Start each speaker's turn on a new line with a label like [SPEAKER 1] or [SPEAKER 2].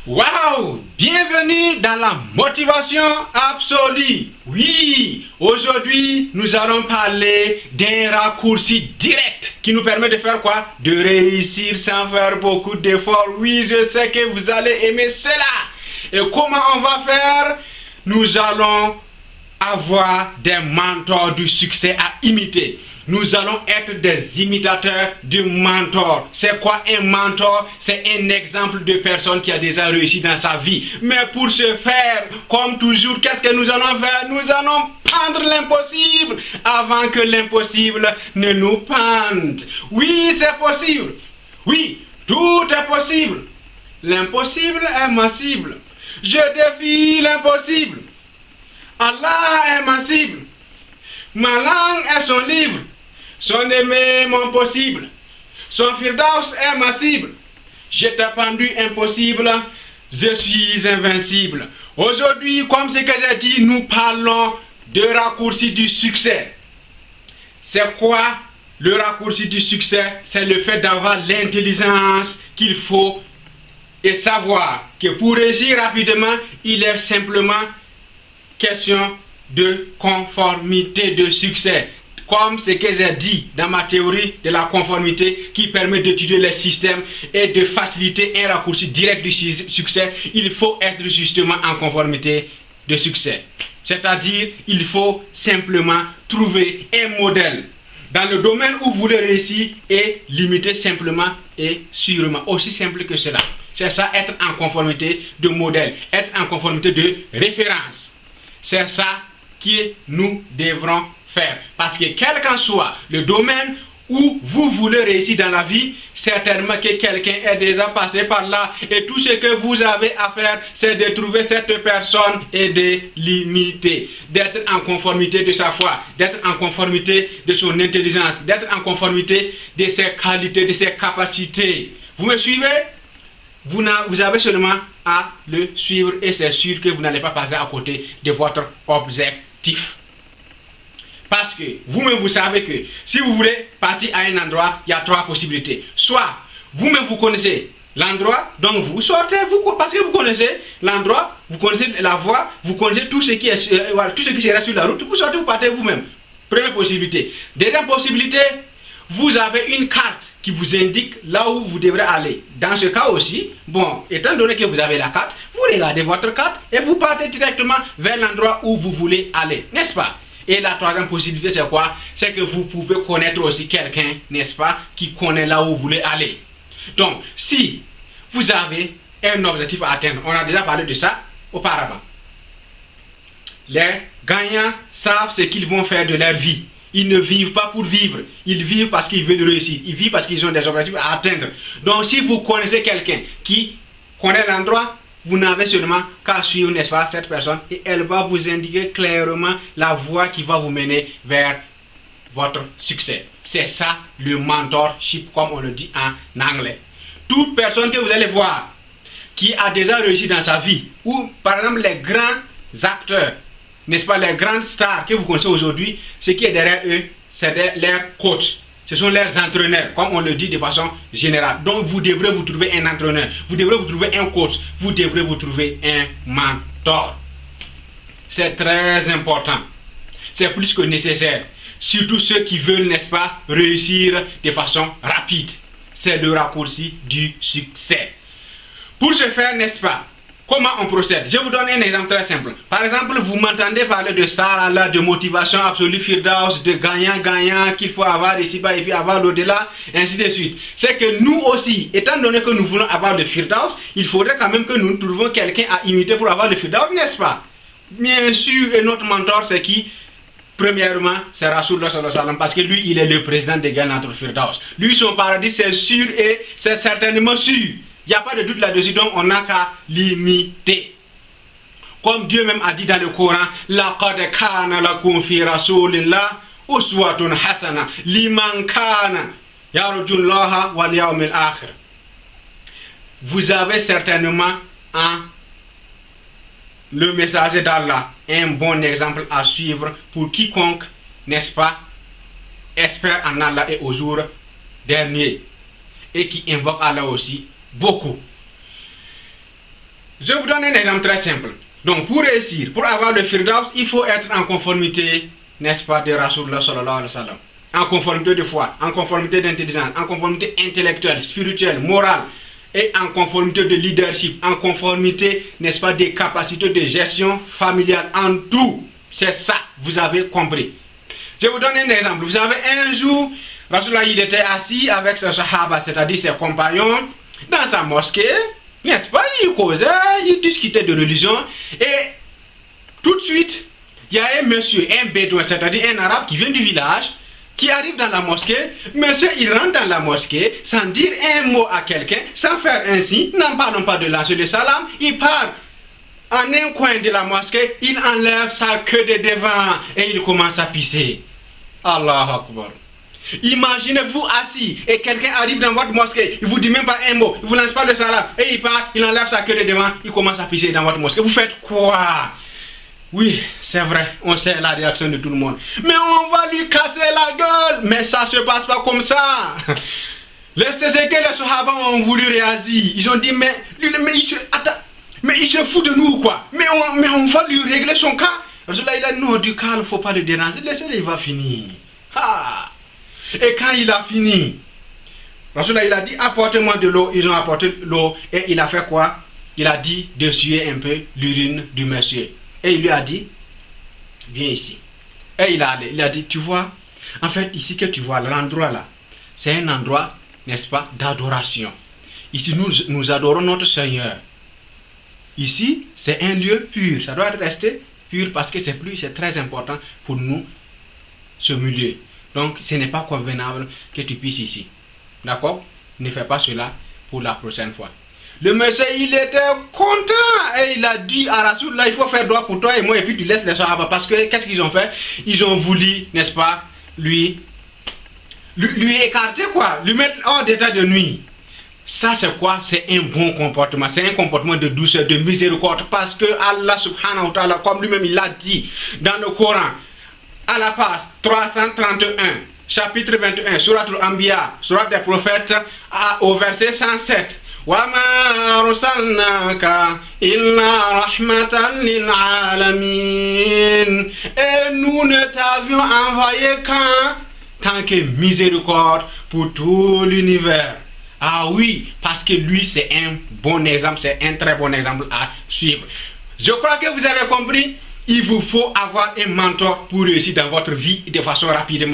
[SPEAKER 1] Waouh! Bienvenue dans la motivation absolue. Oui, aujourd'hui, nous allons parler d'un raccourci direct qui nous permet de faire quoi? De réussir sans faire beaucoup d'efforts. Oui, je sais que vous allez aimer cela. Et comment on va faire? Nous allons avoir des mentors du succès à imiter. Nous allons être des imitateurs du mentor. C'est quoi un mentor? C'est un exemple de personne qui a déjà réussi dans sa vie. Mais pour ce faire, comme toujours, qu'est-ce que nous allons faire? Nous allons prendre l'impossible avant que l'impossible ne nous pende. Oui, c'est possible. Oui, tout est possible. L'impossible est ma cible. Je défie l'impossible. Allah est ma cible. Ma langue est son livre. Son aimé mon possible. Son firdaus est ma cible. Je t'ai pendu impossible. Je suis invincible. Aujourd'hui, comme ce que j'ai dit, nous parlons de raccourci du succès. C'est quoi le raccourci du succès? C'est le fait d'avoir l'intelligence qu'il faut et savoir que pour réussir rapidement, il est simplement question de conformité de succès. Comme ce que j'ai dit dans ma théorie de la conformité qui permet d'étudier les systèmes et de faciliter un raccourci direct du succès, il faut être justement en conformité de succès. C'est-à-dire, il faut simplement trouver un modèle dans le domaine où vous voulez réussir et limiter simplement et sûrement. Aussi simple que cela. C'est ça, être en conformité de modèle, être en conformité de référence. C'est ça que nous devrons faire. Parce que quel qu'en soit le domaine où vous voulez réussir dans la vie, certainement que quelqu'un est déjà passé par là. Et tout ce que vous avez à faire, c'est de trouver cette personne et de l'imiter. D'être en conformité de sa foi, d'être en conformité de son intelligence, d'être en conformité de ses qualités, de ses capacités. Vous me suivez? Vous avez seulement à le suivre et c'est sûr que vous n'allez pas passer à côté de votre objectif. Parce que vous-même vous savez que si vous voulez partir à un endroit, il y a trois possibilités. Soit vous-même vous connaissez l'endroit, donc vous sortez, parce que vous connaissez l'endroit, vous connaissez la voie, vous connaissez tout ce qui est, tout ce qui sera sur la route, vous sortez, vous partez vous-même. Première possibilité. Deuxième possibilité, vous avez une carte qui vous indique là où vous devrez aller. Dans ce cas aussi, bon, étant donné que vous avez la carte, vous regardez votre carte et vous partez directement vers l'endroit où vous voulez aller, n'est-ce pas? Et la troisième possibilité, c'est quoi? C'est que vous pouvez connaître aussi quelqu'un, n'est-ce pas, qui connaît là où vous voulez aller. Donc, si vous avez un objectif à atteindre, on a déjà parlé de ça auparavant. Les gagnants savent ce qu'ils vont faire de leur vie. Ils ne vivent pas pour vivre, ils vivent parce qu'ils veulent réussir, ils vivent parce qu'ils ont des objectifs à atteindre. Donc si vous connaissez quelqu'un qui connaît l'endroit, vous n'avez seulement qu'à suivre, n'est-ce pas, cette personne et elle va vous indiquer clairement la voie qui va vous mener vers votre succès. C'est ça le mentorship comme on le dit en anglais. Toute personne que vous allez voir qui a déjà réussi dans sa vie, ou par exemple les grands acteurs, n'est-ce pas, les grandes stars que vous connaissez aujourd'hui, ce qui est derrière eux, c'est leurs coachs. Ce sont leurs entraîneurs, comme on le dit de façon générale. Donc vous devrez vous trouver un entraîneur, vous devrez vous trouver un coach, vous devrez vous trouver un mentor. C'est très important. C'est plus que nécessaire. Surtout ceux qui veulent, n'est-ce pas, réussir de façon rapide. C'est le raccourci du succès. Pour ce faire, n'est-ce pas, comment on procède? Je vous donne un exemple très simple. Par exemple, vous m'entendez parler de ça, là, de motivation absolue, firdaus, de gagnant, qu'il faut avoir ici-bas et puis avoir l'au-delà, ainsi de suite. C'est que nous aussi, étant donné que nous voulons avoir le firdaus, il faudrait quand même que nous trouvions quelqu'un à imiter pour avoir le firdaus, n'est-ce pas? Bien sûr, et notre mentor, c'est qui? Premièrement, c'est Rasulullah sallallahu alayhi wa sallam, parce que lui, il est le président des gagnants entre firdaus. Lui, son paradis, c'est sûr et c'est certainement sûr. Il n'y a pas de doute là-dessus, donc on n'a qu'à l'imiter. Comme Dieu même a dit dans le Coran, laqad kana lakum fi rasulillah uswatun hasana liman kana yarjullaha wal yawmil akhir. Vous avez certainement le messager d'Allah un bon exemple à suivre pour quiconque, n'est-ce pas, espère en Allah et au jour dernier. et qui invoque Allah aussi beaucoup. Je vous donne un exemple très simple. Donc pour réussir, pour avoir le Firdaus, il faut être en conformité, n'est-ce pas, de Rasulullah sallallahu alayhi wa sallam. En conformité de foi, en conformité d'intelligence, en conformité intellectuelle, spirituelle, morale, et en conformité de leadership, en conformité, n'est-ce pas, des capacités de gestion familiale, en tout. C'est ça, vous avez compris. Je vous donne un exemple. Vous avez un jour, Rasulullah, il était assis avec ses sahaba, c'est-à-dire ses compagnons, dans sa mosquée, n'est-ce pas, il causait, il discutait de religion, et tout de suite, il y a un monsieur, un bédouin, c'est-à-dire un arabe qui vient du village, qui arrive dans la mosquée. Monsieur, il rentre dans la mosquée sans dire un mot à quelqu'un, sans faire un signe, n'en parlons pas de lancer le salam, il part en un coin de la mosquée, il enlève sa queue de devant et il commence à pisser. Allahu Akbar. Imaginez-vous assis et quelqu'un arrive dans votre mosquée, il vous dit même pas un mot, il vous lance pas le salam et il part, il enlève sa queue de devant, il commence à pisser dans votre mosquée. Vous faites quoi? Oui, c'est vrai, on sait la réaction de tout le monde. Mais on va lui casser la gueule. Mais ça se passe pas comme ça. C'est ce que les Sahaba ont voulu réagir. Ils ont dit, mais il se fout de nous quoi. Mais on va lui régler son cas. Rasulullah, il a dit, non, du calme, il ne faut pas le déranger. Laissez-le, il va finir. Ah. Et quand il a fini, Rasulullah, il a dit, apportez-moi de l'eau. Ils ont apporté l'eau. Et il a fait quoi? Il a dit de suer un peu l'urine du monsieur. Et il lui a dit, viens ici. Et il a dit, tu vois, en fait, ici que tu vois, l'endroit là, c'est un endroit, n'est-ce pas, d'adoration. Ici, nous adorons notre Seigneur. Ici, c'est un lieu pur. Ça doit rester pur parce que c'est très important pour nous, ce milieu. Donc, ce n'est pas convenable que tu puisses ici. D'accord? Ne fais pas cela pour la prochaine fois. Le monsieur, il était content et il a dit à Rasulullah, il faut faire droit pour toi et moi et puis tu laisses les Sahaba. Parce que qu'est-ce qu'ils ont fait? Ils ont voulu, n'est-ce pas, lui écarter quoi, lui mettre hors d'état de nuit. Ça c'est quoi? C'est un bon comportement, c'est un comportement de douceur, de miséricorde. Parce que Allah subhanahu wa ta'ala, comme lui-même il l'a dit dans le Coran, à la page 331, chapitre 21, Surat al-Anbiya, Surat des prophètes, au verset 107. وَمَا أَرْسَلْنَاكَ إِلَّا رَحْمَةً لِلْعَالَمِينَ. Et nous ne t'avions envoyé qu'en tant que miséricorde pour tout l'univers. Ah oui, parce que lui c'est un bon exemple, c'est un très bon exemple à suivre. Je crois que vous avez compris, il vous faut avoir un mentor pour réussir dans votre vie de façon rapide.